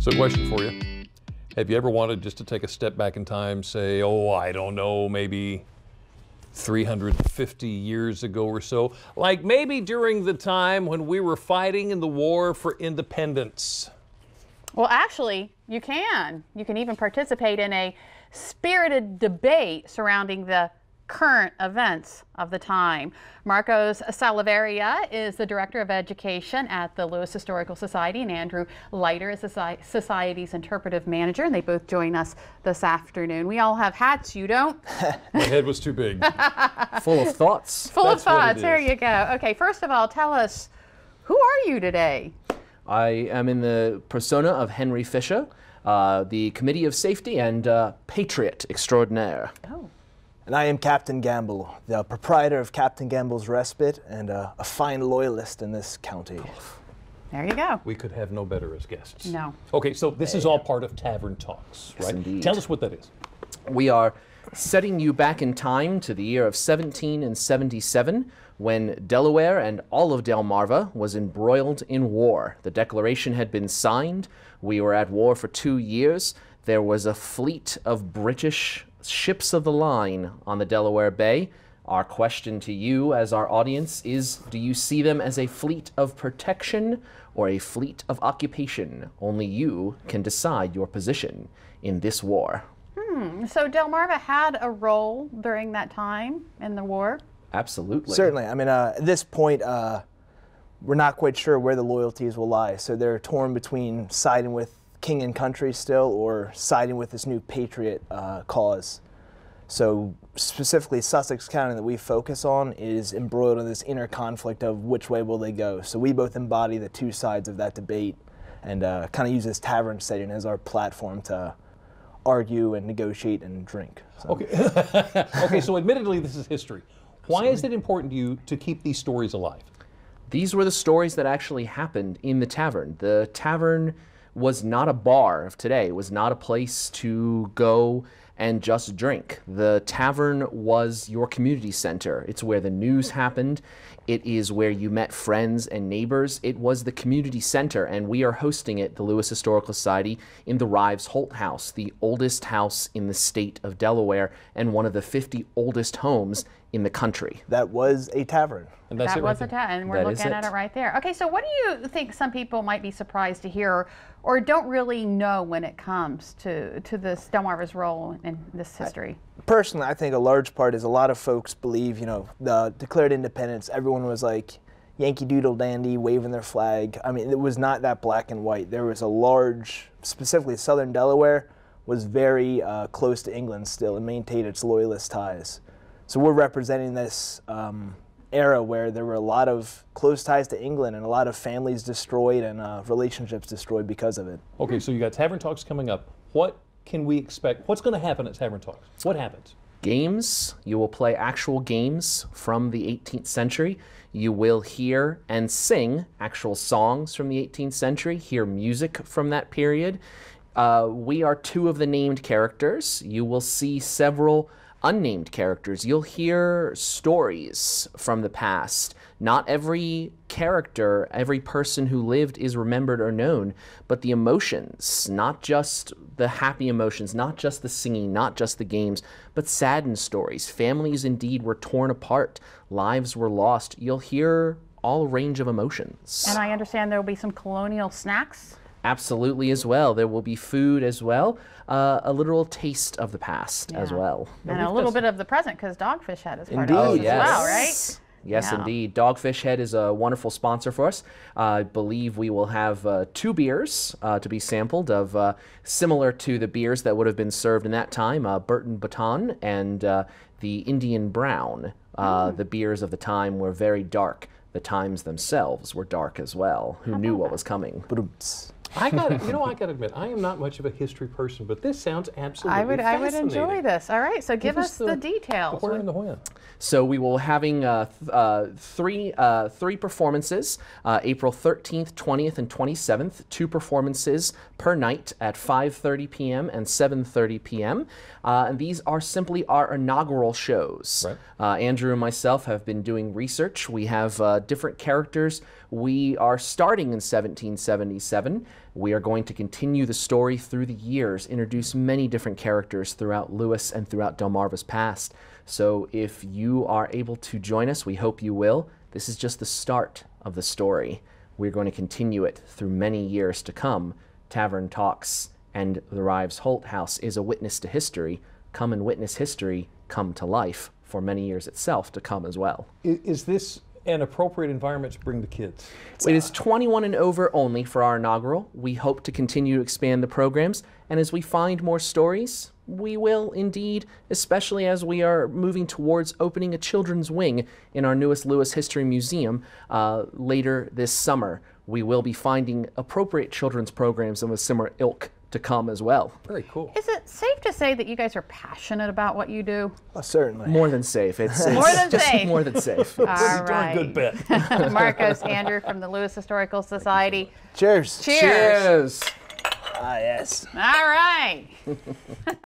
So question for you. Have you ever wanted just to take a step back in time, say, oh, I don't know, maybe 350 years ago or so, like maybe during the time when we were fighting in the war for independence? Well, actually, you can. You can even participate in a spirited debate surrounding the current events of the time. Marcos Salaveria is the Director of Education at the Lewes Historical Society, and Andrew Leiter is the Society's Interpretive Manager, and they both join us this afternoon. We all have hats, you don't? My head was too big. Full of thoughts. Full of thoughts, there you go. Okay, first of all, tell us, who are you today? I am in the persona of Henry Fisher, the Committee of Safety and Patriot Extraordinaire. Oh. And I am Captain Gamble, the proprietor of Captain Gamble's Respite and a fine loyalist in this county. There you go. We could have no better as guests. No. Okay, so this is all part of Tavern Talks, Yes, right? indeed. Tell us what that is. We are setting you back in time to the year of 1777, when Delaware and all of Delmarva was embroiled in war. The declaration had been signed. We were at war for 2 years. There was a fleet of British ships of the line on the Delaware Bay. Our question to you as our audience is, do you see them as a fleet of protection or a fleet of occupation? Only you can decide your position in this war. So Delmarva had a role during that time in the war? Absolutely. Certainly. I mean, at this point, we're not quite sure where the loyalties will lie. So they're torn between siding with king and country still or siding with this new patriot cause. So specifically Sussex County that we focus on is embroiled in this inner conflict of which way will they go. So we both embody the two sides of that debate and kind of use this tavern setting as our platform to argue and negotiate and drink. So. Okay. Okay, so admittedly this is history. Why is it important to you to keep these stories alive? These were the stories that actually happened in the tavern. The tavern was not a bar of today. It was not a place to go and just drink. The tavern was your community center. It's where the news happened. It is where you met friends and neighbors. It was the community center, and we are hosting it, the Lewes Historical Society, in the Rives Holt House, the oldest house in the state of Delaware and one of the 50 oldest homes in the country. That was a tavern. And that's That it was right a there. tavern, and we're That is looking at it. it right there. Okay, so what do you think some people might be surprised to hear or don't really know when it comes to this Delmarva's role in this history? Personally, I think a large part is a lot of folks believe, you know, the declared independence, everyone was like Yankee Doodle Dandy waving their flag. I mean, it was not that black and white. There was a large, specifically southern Delaware, was very close to England still and maintained its loyalist ties. So we're representing this era where there were a lot of close ties to England and a lot of families destroyed and relationships destroyed because of it. Okay, so you got Tavern Talks coming up. What can we expect? What's going to happen at Tavern Talks? What happens? Games. You will play actual games from the 18th century. You will hear and sing actual songs from the 18th century, hear music from that period. We are two of the named characters. You will see several unnamed characters. You'll hear stories from the past. Not every character, every person who lived is remembered or known, but the emotions, not just the happy emotions, not just the singing, not just the games, but saddened stories. Families indeed were torn apart. Lives were lost. You'll hear all range of emotions. And I understand there will be some colonial snacks. Absolutely as well. There will be food as well. A literal taste of the past as Yeah. well. And a little bit of the present, because Dogfish Head is part Indeed. of Oh, this yes. as well, right? Yes, Yeah. indeed. Dogfish Head is a wonderful sponsor for us. I believe we will have 2 beers to be sampled of similar to the beers that would have been served in that time, Burton Baton and the Indian Brown. The beers of the time were very dark. The times themselves were dark as well. Who knew what was coming? Ba-dum-ts. I got to admit, I am not much of a history person, but this sounds absolutely I would fascinating. enjoy this. All right, so give us the details. The where and the when. So we will having three performances, April 13th, 20th, and 27th. 2 performances per night at 5:30 p.m. and 7:30 p.m. And these are simply our inaugural shows. Right. Andrew and myself have been doing research. We have different characters. We are starting in 1777. We are going to continue the story through the years, introduce many different characters throughout Lewes and throughout Delmarva's past. So if you are able to join us, we hope you will. This is just the start of the story. We're going to continue it through many years to come. Tavern Talks and the Rives Holt House is a witness to history. Come and witness history come to life for many years itself to come as well. Is this an appropriate environment to bring the kids? It is 21 and over only for our inaugural. We hope to continue to expand the programs, and as we find more stories, we will indeed, especially as we are moving towards opening a children's wing in our newest Lewes History Museum later this summer. We will be finding appropriate children's programs of a similar ilk to come as well. Very cool. Is it safe to say that you guys are passionate about what you do? Oh, certainly. More than safe. It's More than just safe. more than safe. All Darn right. good bet. Marcos, Andrew from the Lewes Historical Society. Cheers. Cheers. Cheers. Ah, yes. All right.